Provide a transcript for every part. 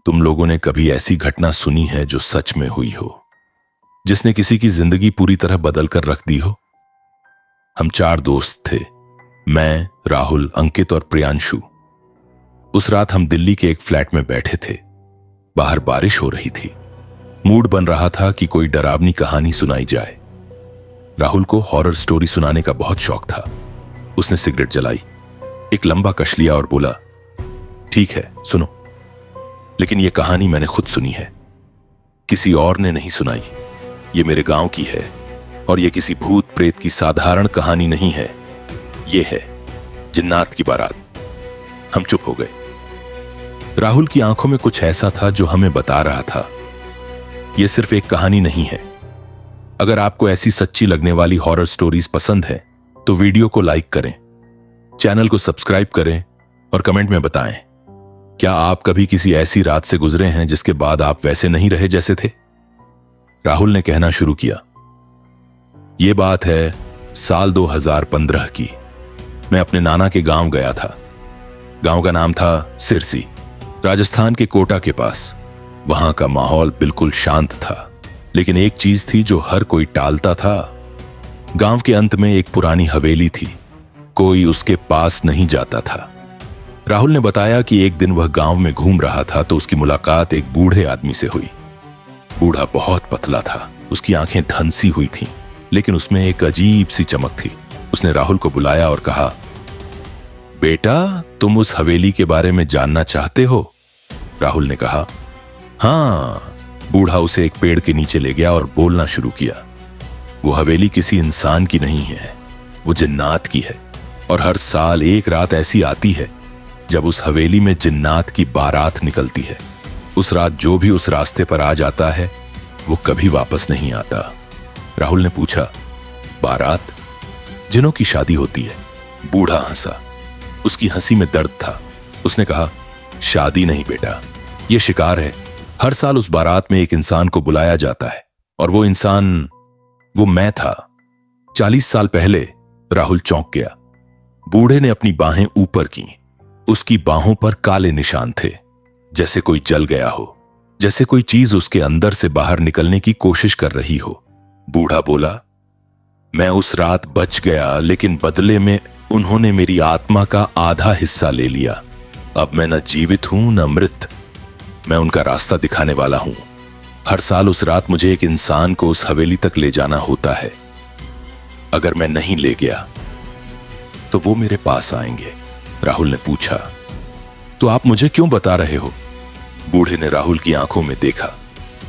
तुम लोगों ने कभी ऐसी घटना सुनी है जो सच में हुई हो, जिसने किसी की जिंदगी पूरी तरह बदल कर रख दी हो? हम 4 दोस्त थे, मैं, राहुल, अंकित और प्रियांशु। उस रात हम दिल्ली के एक फ्लैट में बैठे थे। बाहर बारिश हो रही थी। मूड बन रहा था कि कोई डरावनी कहानी सुनाई जाए। राहुल को हॉरर स्टोरी सुनाने का बहुत शौक था। उसने सिगरेट जलाई, एक लंबा कश लिया और बोला, ठीक है सुनो, लेकिन यह कहानी मैंने खुद सुनी है, किसी और ने नहीं सुनाई। ये मेरे गांव की है और यह किसी भूत प्रेत की साधारण कहानी नहीं है। यह है जिन्नात की बारात। हम चुप हो गए। राहुल की आंखों में कुछ ऐसा था जो हमें बता रहा था, यह सिर्फ एक कहानी नहीं है। अगर आपको ऐसी सच्ची लगने वाली हॉरर स्टोरीज पसंद है तो वीडियो को लाइक करें, चैनल को सब्सक्राइब करें और कमेंट में बताएं, क्या आप कभी किसी ऐसी रात से गुजरे हैं जिसके बाद आप वैसे नहीं रहे जैसे थे? राहुल ने कहना शुरू किया, यह बात है साल 2015 की। मैं अपने नाना के गांव गया था। गांव का नाम था सिरसी, राजस्थान के कोटा के पास। वहां का माहौल बिल्कुल शांत था, लेकिन एक चीज थी जो हर कोई टालता था। गांव के अंत में एक पुरानी हवेली थी, कोई उसके पास नहीं जाता था। राहुल ने बताया कि एक दिन वह गांव में घूम रहा था तो उसकी मुलाकात एक बूढ़े आदमी से हुई। बूढ़ा बहुत पतला था, उसकी आंखें ढंसी हुई थीं, लेकिन उसमें एक अजीब सी चमक थी। उसने राहुल को बुलाया और कहा, बेटा तुम उस हवेली के बारे में जानना चाहते हो? राहुल ने कहा, हाँ। बूढ़ा उसे एक पेड़ के नीचे ले गया और बोलना शुरू किया, वो हवेली किसी इंसान की नहीं है, वो जिन्नात की है। और हर साल एक रात ऐसी आती है जब उस हवेली में जिन्नात की बारात निकलती है। उस रात जो भी उस रास्ते पर आ जाता है वो कभी वापस नहीं आता। राहुल ने पूछा, बारात? जिनों की शादी होती है। बूढ़ा हंसा, उसकी हंसी में दर्द था। उसने कहा, शादी नहीं बेटा, यह शिकार है। हर साल उस बारात में एक इंसान को बुलाया जाता है और वो इंसान, वो मैं था। 40 साल पहले। राहुल चौंक गया। बूढ़े ने अपनी बाहें ऊपर की। उसकी बाहों पर काले निशान थे, जैसे कोई जल गया हो, जैसे कोई चीज उसके अंदर से बाहर निकलने की कोशिश कर रही हो। बूढ़ा बोला, मैं उस रात बच गया, लेकिन बदले में उन्होंने मेरी आत्मा का आधा हिस्सा ले लिया। अब मैं न जीवित हूं न मृत, मैं उनका रास्ता दिखाने वाला हूं। हर साल उस रात मुझे एक इंसान को उस हवेली तक ले जाना होता है। अगर मैं नहीं ले गया तो वो मेरे पास आएंगे। राहुल ने पूछा, तो आप मुझे क्यों बता रहे हो? बूढ़े ने राहुल की आंखों में देखा।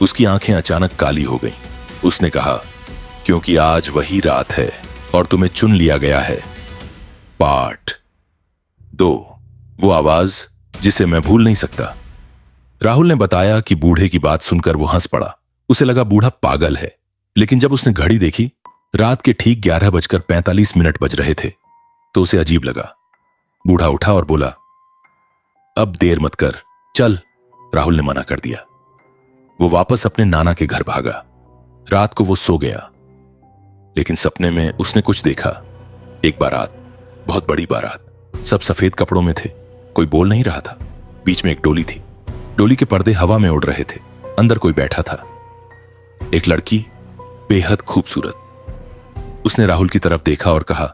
उसकी आंखें अचानक काली हो गईं। उसने कहा, क्योंकि आज वही रात है और तुम्हें चुन लिया गया है। पार्ट 2, वो आवाज जिसे मैं भूल नहीं सकता। राहुल ने बताया कि बूढ़े की बात सुनकर वो हंस पड़ा। उसे लगा बूढ़ा पागल है, लेकिन जब उसने घड़ी देखी, रात के ठीक 11:45 बज रहे थे, तो उसे अजीब लगा। बूढ़ा उठा और बोला, अब देर मत कर, चल। राहुल ने मना कर दिया। वो वापस अपने नाना के घर भागा। रात को वो सो गया, लेकिन सपने में उसने कुछ देखा। एक बारात, बहुत बड़ी बारात, सब सफेद कपड़ों में थे। कोई बोल नहीं रहा था। बीच में एक डोली थी। डोली के पर्दे हवा में उड़ रहे थे। अंदर कोई बैठा था, एक लड़की, बेहद खूबसूरत। उसने राहुल की तरफ देखा और कहा,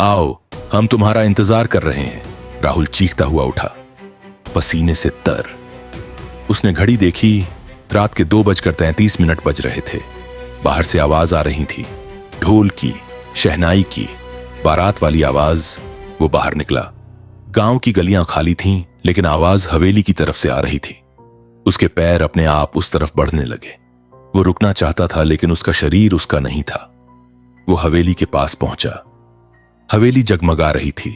आओ, हम तुम्हारा इंतजार कर रहे हैं। राहुल चीखता हुआ उठा, पसीने से तर। उसने घड़ी देखी, रात के 2:33 बज रहे थे। बाहर से आवाज आ रही थी, ढोल की, शहनाई की, बारात वाली आवाज। वो बाहर निकला। गांव की गलियां खाली थीं, लेकिन आवाज हवेली की तरफ से आ रही थी। उसके पैर अपने आप उस तरफ बढ़ने लगे। वो रुकना चाहता था, लेकिन उसका शरीर उसका नहीं था। वो हवेली के पास पहुंचा। हवेली जगमगा रही थी,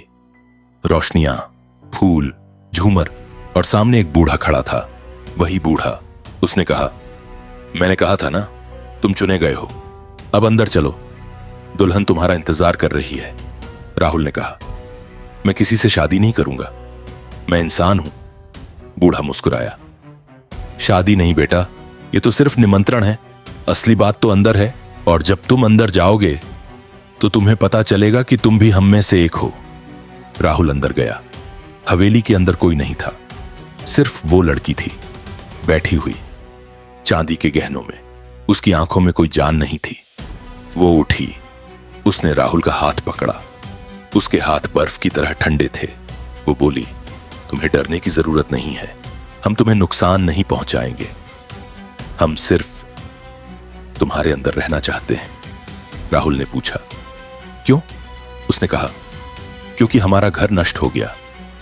रोशनियां, फूल, झूमर, और सामने एक बूढ़ा खड़ा था। वही बूढ़ा। उसने कहा, मैंने कहा था ना, तुम चुने गए हो। अब अंदर चलो, दुल्हन तुम्हारा इंतजार कर रही है। राहुल ने कहा, मैं किसी से शादी नहीं करूंगा, मैं इंसान हूं। बूढ़ा मुस्कुराया, शादी नहीं बेटा, ये तो सिर्फ निमंत्रण है। असली बात तो अंदर है, और जब तुम अंदर जाओगे तो तुम्हें पता चलेगा कि तुम भी हम में से एक हो। राहुल अंदर गया। हवेली के अंदर कोई नहीं था, सिर्फ वो लड़की थी। बैठी हुई, चांदी के गहनों में। उसकी आंखों में कोई जान नहीं थी। वो उठी, उसने राहुल का हाथ पकड़ा। उसके हाथ बर्फ की तरह ठंडे थे। वो बोली, तुम्हें डरने की जरूरत नहीं है, हम तुम्हें नुकसान नहीं पहुंचाएंगे, हम सिर्फ तुम्हारे अंदर रहना चाहते हैं। राहुल ने पूछा, क्यों? उसने कहा, क्योंकि हमारा घर नष्ट हो गया,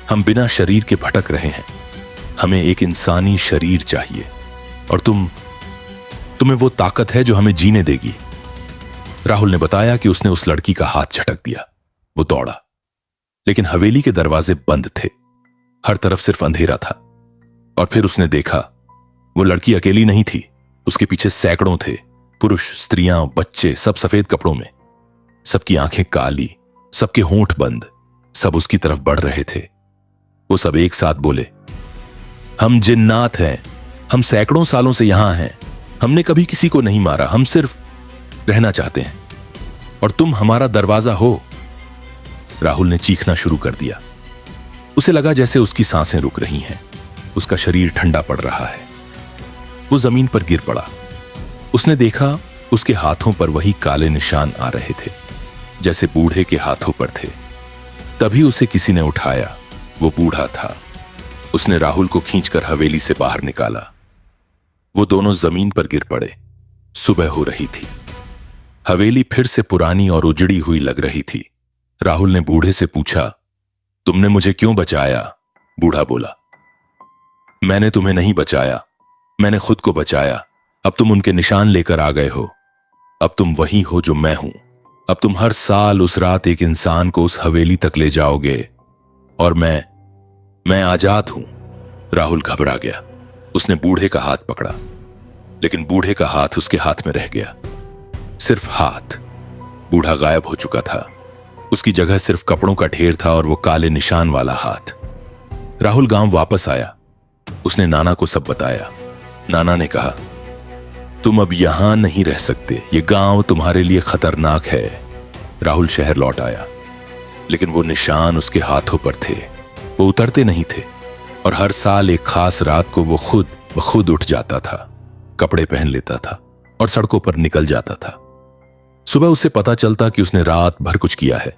हम बिना शरीर के भटक रहे हैं, हमें एक इंसानी शरीर चाहिए, और तुम्हें वो ताकत है जो हमें जीने देगी। राहुल ने बताया कि उसने उस लड़की का हाथ झटक दिया। वो दौड़ा, लेकिन हवेली के दरवाजे बंद थे, हर तरफ सिर्फ अंधेरा था। और फिर उसने देखा, वो लड़की अकेली नहीं थी, उसके पीछे सैकड़ों थे, पुरुष, स्त्रियां, बच्चे, सब सफेद कपड़ों में। सबकी आंखें काली, सबके होंठ बंद, सब उसकी तरफ बढ़ रहे थे। वो सब एक साथ बोले, हम जिन्नात हैं, हम सैकड़ों सालों से यहां हैं, हमने कभी किसी को नहीं मारा, हम सिर्फ रहना चाहते हैं, और तुम हमारा दरवाजा हो। राहुल ने चीखना शुरू कर दिया। उसे लगा जैसे उसकी सांसें रुक रही हैं, उसका शरीर ठंडा पड़ रहा है। वो जमीन पर गिर पड़ा। उसने देखा उसके हाथों पर वही काले निशान आ रहे थे जैसे बूढ़े के हाथों पर थे। तभी उसे किसी ने उठाया। वो बूढ़ा था। उसने राहुल को खींचकर हवेली से बाहर निकाला। वो दोनों जमीन पर गिर पड़े। सुबह हो रही थी। हवेली फिर से पुरानी और उजड़ी हुई लग रही थी। राहुल ने बूढ़े से पूछा, तुमने मुझे क्यों बचाया? बूढ़ा बोला, मैंने तुम्हें नहीं बचाया, मैंने खुद को बचाया। अब तुम उनके निशान लेकर आ गए हो। अब तुम वही हो जो मैं हूं। अब तुम हर साल उस रात एक इंसान को उस हवेली तक ले जाओगे, और मैं आजाद हूं। राहुल घबरा गया। उसने बूढ़े का हाथ पकड़ा, लेकिन बूढ़े का हाथ उसके हाथ में रह गया, सिर्फ हाथ। बूढ़ा गायब हो चुका था। उसकी जगह सिर्फ कपड़ों का ढेर था और वो काले निशान वाला हाथ। राहुल गांव वापस आया। उसने नाना को सब बताया। नाना ने कहा, तुम अब यहां नहीं रह सकते, ये गांव तुम्हारे लिए खतरनाक है। राहुल शहर लौट आया, लेकिन वो निशान उसके हाथों पर थे। वो उतरते नहीं थे, और हर साल एक खास रात को वो खुद ब खुद उठ जाता था, कपड़े पहन लेता था और सड़कों पर निकल जाता था। सुबह उसे पता चलता कि उसने रात भर कुछ किया है,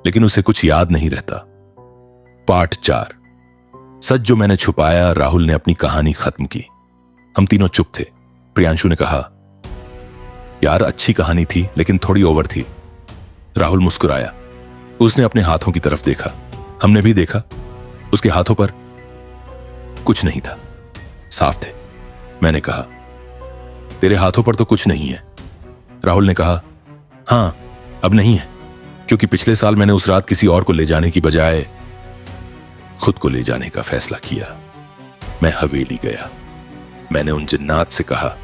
लेकिन उसे कुछ याद नहीं रहता। पार्ट 4, सच जो मैंने छुपाया। राहुल ने अपनी कहानी खत्म की। हम तीनों चुप थे। प्रियांशु ने कहा, यार अच्छी कहानी थी, लेकिन थोड़ी ओवर थी। राहुल मुस्कुराया। उसने अपने हाथों की तरफ देखा। हमने भी देखा। उसके हाथों पर कुछ नहीं था, साफ थे। मैंने कहा, तेरे हाथों पर तो कुछ नहीं है। राहुल ने कहा, हां, अब नहीं है, क्योंकि पिछले साल मैंने उस रात किसी और को ले जाने की बजाय खुद को ले जाने का फैसला किया। मैं हवेली गया। मैंने उन जिन्नात से कहा,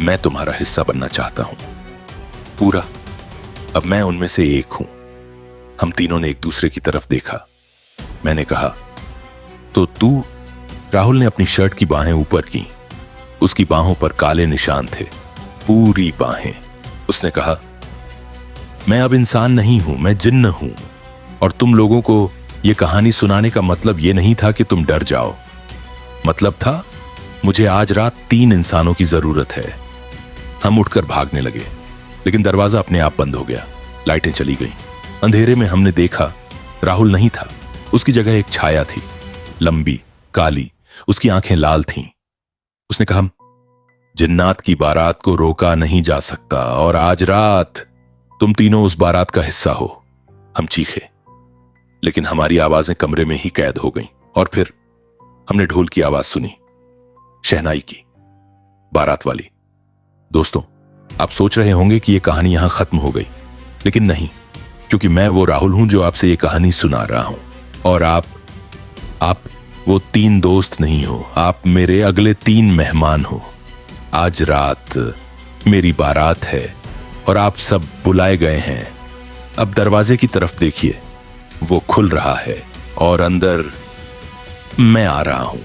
मैं तुम्हारा हिस्सा बनना चाहता हूं, पूरा। अब मैं उनमें से एक हूं। हम तीनों ने एक दूसरे की तरफ देखा। मैंने कहा, तो तू? राहुल ने अपनी शर्ट की बाहें ऊपर की। उसकी बाहों पर काले निशान थे, पूरी बाहें। उसने कहा, मैं अब इंसान नहीं हूं, मैं जिन्न हूं, और तुम लोगों को यह कहानी सुनाने का मतलब यह नहीं था कि तुम डर जाओ। मतलब था, मुझे आज रात 3 इंसानों की जरूरत है। हम उठकर भागने लगे, लेकिन दरवाजा अपने आप बंद हो गया। लाइटें चली गईं। अंधेरे में हमने देखा, राहुल नहीं था। उसकी जगह एक छाया थी, लंबी, काली। उसकी आंखें लाल थीं। उसने कहा, जिन्नात की बारात को रोका नहीं जा सकता, और आज रात तुम तीनों उस बारात का हिस्सा हो। हम चीखे, लेकिन हमारी आवाजें कमरे में ही कैद हो गईं। और फिर हमने ढोल की आवाज सुनी, शहनाई की, बारात वाली। दोस्तों, आप सोच रहे होंगे कि यह कहानी यहां खत्म हो गई, लेकिन नहीं, क्योंकि मैं वो राहुल हूं जो आपसे यह कहानी सुना रहा हूं, और आप वो 3 दोस्त नहीं हो, आप मेरे अगले 3 मेहमान हो। आज रात मेरी बारात है और आप सब बुलाए गए हैं। अब दरवाजे की तरफ देखिए, वो खुल रहा है और अंदर मैं आ रहा हूं।